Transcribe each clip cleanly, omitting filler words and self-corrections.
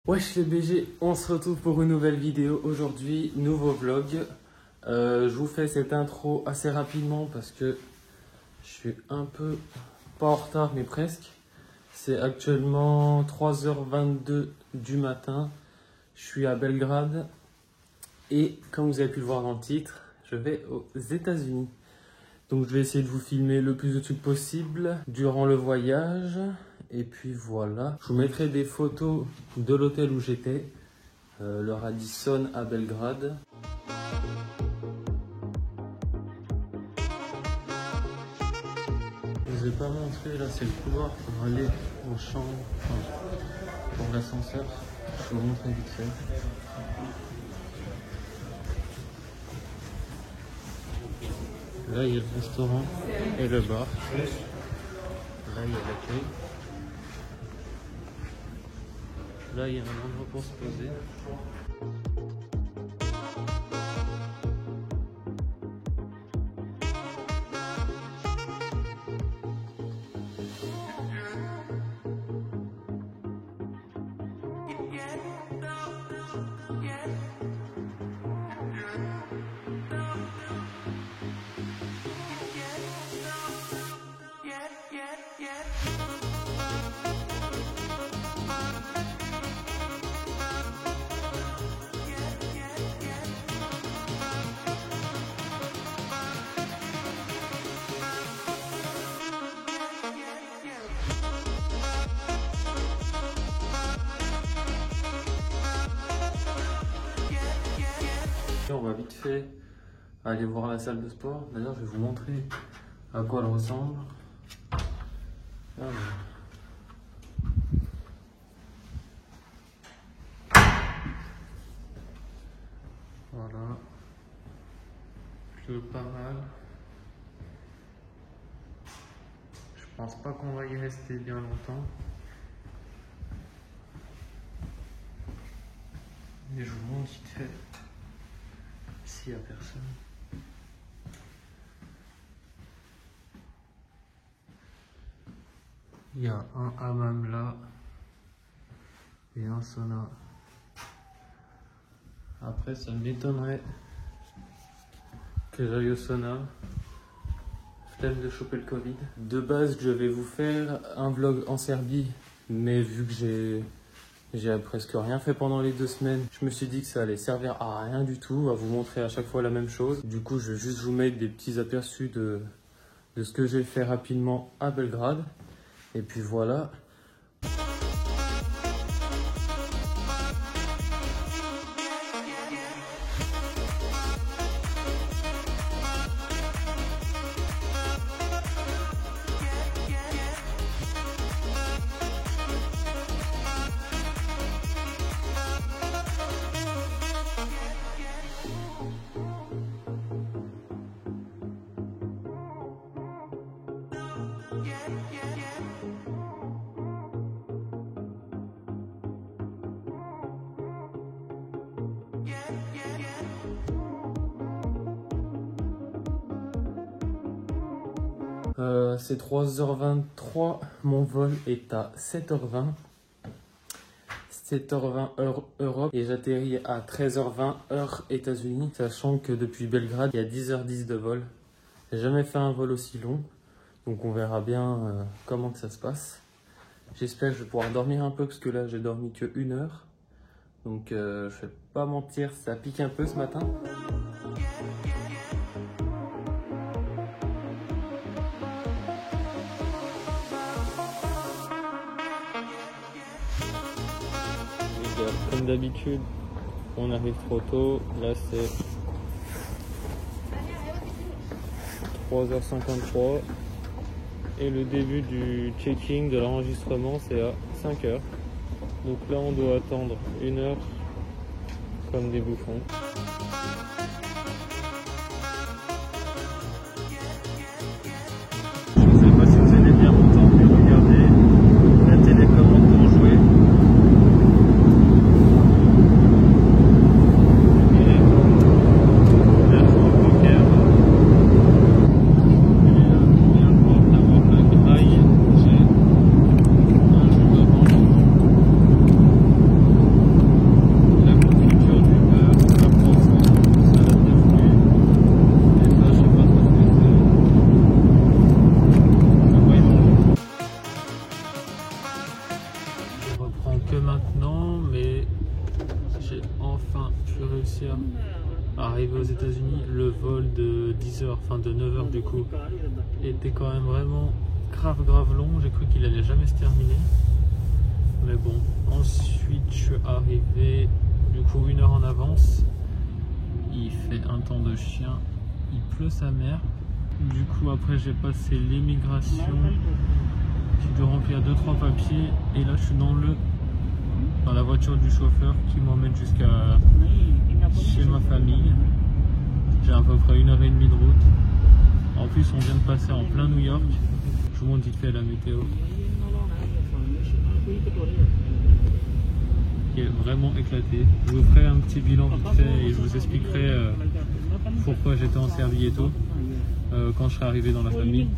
Wesh les BG, on se retrouve pour une nouvelle vidéo aujourd'hui, nouveau vlog. Je vous fais cette intro assez rapidement parce que je suis un peu, pas en retard mais presque. C'est actuellement 3h22 du matin, je suis à Belgrade et comme vous avez pu le voir dans le titre, je vais aux États-Unis. Donc je vais essayer de vous filmer le plus de trucs possible durant le voyage. Et puis voilà, je vous mettrai des photos de l'hôtel où j'étais, le Radisson à Belgrade. Je vous ai pas montré, là c'est le couloir pour aller aux chambres, enfin, pour l'ascenseur. Je vais vous montrer vite fait. Là il y a le restaurant et le bar. Là il y a l'accueil. Là, il y a un endroit pour se poser. On va vite fait aller voir la salle de sport. D'ailleurs, je vais vous montrer à quoi elle ressemble. Alors. Voilà. Plutôt pas mal. Je pense pas qu'on va y rester bien longtemps. Mais je vous montre vite fait. Ici, il n'y a personne. Il y a un hammam là et un sauna. Après, ça m'étonnerait que j'aille au sauna. Flemme de choper le Covid. De base, je vais vous faire un vlog en Serbie, mais vu que j'ai presque rien fait pendant les 2 semaines, je me suis dit que ça allait servir à rien du tout, à vous montrer à chaque fois la même chose. Du coup, je vais juste vous mettre des petits aperçus de ce que j'ai fait rapidement à Belgrade. Et puis voilà. C'est 3h23, mon vol est à 7h20. 7h20 heure Europe et j'atterris à 13h20 heure États-Unis, sachant que depuis Belgrade il y a 10h10 de vol. J'ai jamais fait un vol aussi long, donc on verra bien comment que ça se passe. J'espère que je vais pouvoir dormir un peu parce que là j'ai dormi que 1 heure. Donc je vais pas mentir, ça pique un peu ce matin. Comme d'habitude, on arrive trop tôt. Là, c'est 3h53 et le début du checking de l'enregistrement, c'est à 5h. Donc là, on doit attendre 1 heure comme des bouffons. Je sais pas si vous allez bien m'entendre, mais regardez la télécommande pour jouer. maintenant, mais j'ai enfin pu réussir à arriver aux États-Unis. Le vol de 10 h, enfin de 9 h du coup, était quand même vraiment grave long. J'ai cru qu'il allait jamais se terminer. Mais bon, ensuite je suis arrivé du coup 1 heure en avance. Il fait un temps de chien, il pleut sa mère. Du coup après j'ai passé l'immigration, j'ai dû remplir 2-3 papiers et là je suis dans la voiture du chauffeur qui m'emmène jusqu'à chez ma famille. J'ai à peu près 1h30 de route. En plus on vient de passer en plein New York. Je vous montre vite fait la météo. Qui est vraiment éclaté. Je vous ferai un petit bilan vite fait et je vous expliquerai pourquoi j'étais en Serbie et tout quand je serai arrivé dans la famille,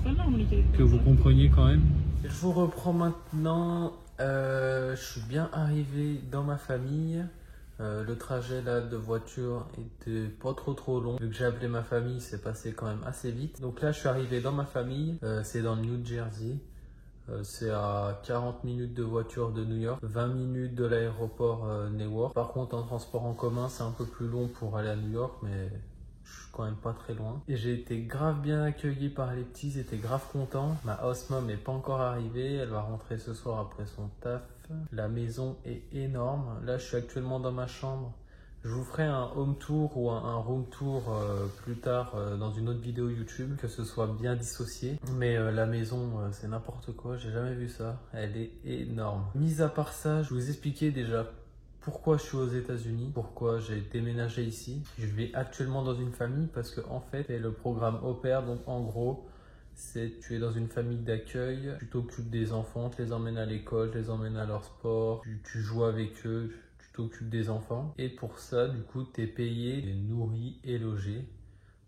que vous compreniez quand même. Je vous reprends maintenant. Je suis bien arrivé dans ma famille. Le trajet là de voiture était pas trop long. Vu que j'ai appelé ma famille, c'est passé quand même assez vite. Donc là je suis arrivé dans ma famille, c'est dans le New Jersey. C'est à 40 minutes de voiture de New York, 20 minutes de l'aéroport Newark. Par contre, en transport en commun, c'est un peu plus long pour aller à New York, mais je suis quand même pas très loin. Et j'ai été grave bien accueilli par les petits, ils étaient grave contents. Ma house mom n'est pas encore arrivée, elle va rentrer ce soir après son taf. La maison est énorme. Là, je suis actuellement dans ma chambre. Je vous ferai un home tour ou un room tour plus tard dans une autre vidéo YouTube, que ce soit bien dissocié. Mais la maison, c'est n'importe quoi, j'ai jamais vu ça. Elle est énorme. Mis à part ça, je vous expliquais déjà pourquoi je suis aux États-Unis, pourquoi j'ai déménagé ici. Je vais actuellement dans une famille parce que en fait, c'est le programme Au Pair. Donc en gros, tu es dans une famille d'accueil, tu t'occupes des enfants, tu les emmènes à l'école, tu les emmènes à leur sport, tu joues avec eux. T'occupes des enfants et pour ça du coup t'es payé, nourri et logé.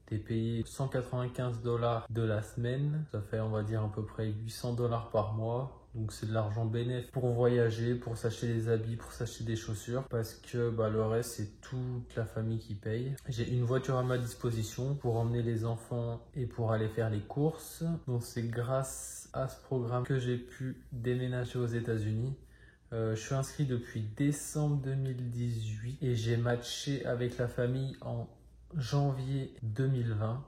T'es payé 195 $ de la semaine, ça fait on va dire à peu près 800 $ par mois. Donc c'est de l'argent bénéfique pour voyager, pour s'acheter des habits, pour s'acheter des chaussures, parce que le reste c'est toute la famille qui paye. J'ai une voiture à ma disposition pour emmener les enfants et pour aller faire les courses. Donc c'est grâce à ce programme que j'ai pu déménager aux États-Unis. Je suis inscrit depuis décembre 2018 et j'ai matché avec la famille en janvier 2020.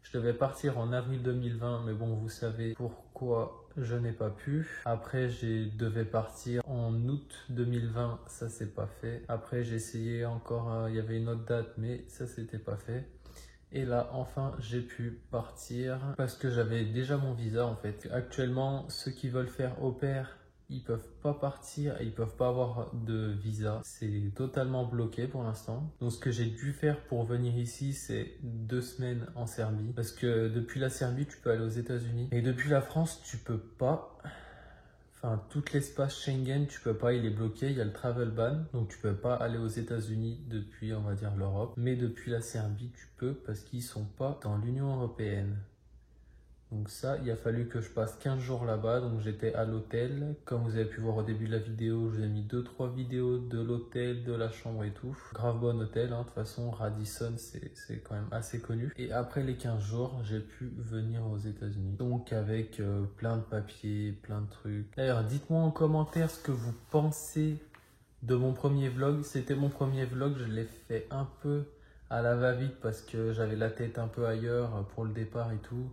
Je devais partir en avril 2020, mais bon, vous savez pourquoi je n'ai pas pu. Après, je devais partir en août 2020, ça s'est pas fait. Après, j'ai essayé encore, il y avait une autre date, mais ça s'était pas fait. Et là, enfin, j'ai pu partir parce que j'avais déjà mon visa en fait. Actuellement, ceux qui veulent faire au pair, ils peuvent pas partir et ils peuvent pas avoir de visa. C'est totalement bloqué pour l'instant. Donc ce que j'ai dû faire pour venir ici, c'est 2 semaines en Serbie. Parce que depuis la Serbie, tu peux aller aux États-Unis. Et depuis la France, tu peux pas. Enfin, tout l'espace Schengen, tu peux pas, il est bloqué, il y a le travel ban. Donc tu peux pas aller aux États-Unis depuis, on va dire, l'Europe. Mais depuis la Serbie, tu peux parce qu'ils sont pas dans l'Union européenne. Donc ça, il a fallu que je passe 15 jours là-bas, donc j'étais à l'hôtel. Comme vous avez pu voir au début de la vidéo, je vous ai mis 2-3 vidéos de l'hôtel, de la chambre et tout. Grave bon hôtel, hein. De toute façon, Radisson, c'est quand même assez connu. Et après les 15 jours, j'ai pu venir aux États-Unis. Donc avec plein de papiers, plein de trucs. D'ailleurs, dites-moi en commentaire ce que vous pensez de mon premier vlog. C'était mon premier vlog, je l'ai fait un peu à la va-vite parce que j'avais la tête un peu ailleurs pour le départ et tout.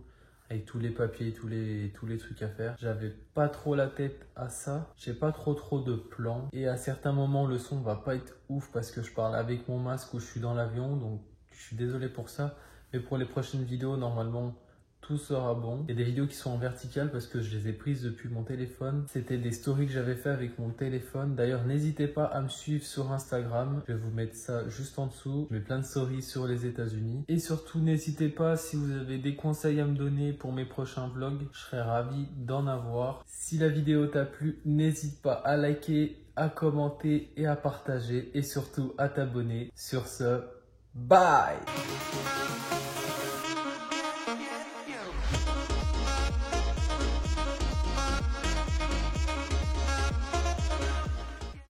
Avec tous les papiers, tous les trucs à faire. J'avais pas trop la tête à ça. J'ai pas trop de plans. Et à certains moments, le son va pas être ouf parce que je parle avec mon masque ou je suis dans l'avion. Donc, je suis désolé pour ça. Mais pour les prochaines vidéos, normalement, tout sera bon. Il y a des vidéos qui sont en verticale parce que je les ai prises depuis mon téléphone. C'était des stories que j'avais fait avec mon téléphone. D'ailleurs, n'hésitez pas à me suivre sur Instagram. Je vais vous mettre ça juste en dessous. Je mets plein de stories sur les États-Unis. Et surtout, n'hésitez pas si vous avez des conseils à me donner pour mes prochains vlogs. Je serais ravi d'en avoir. Si la vidéo t'a plu, n'hésite pas à liker, à commenter et à partager. Et surtout à t'abonner. Sur ce, bye!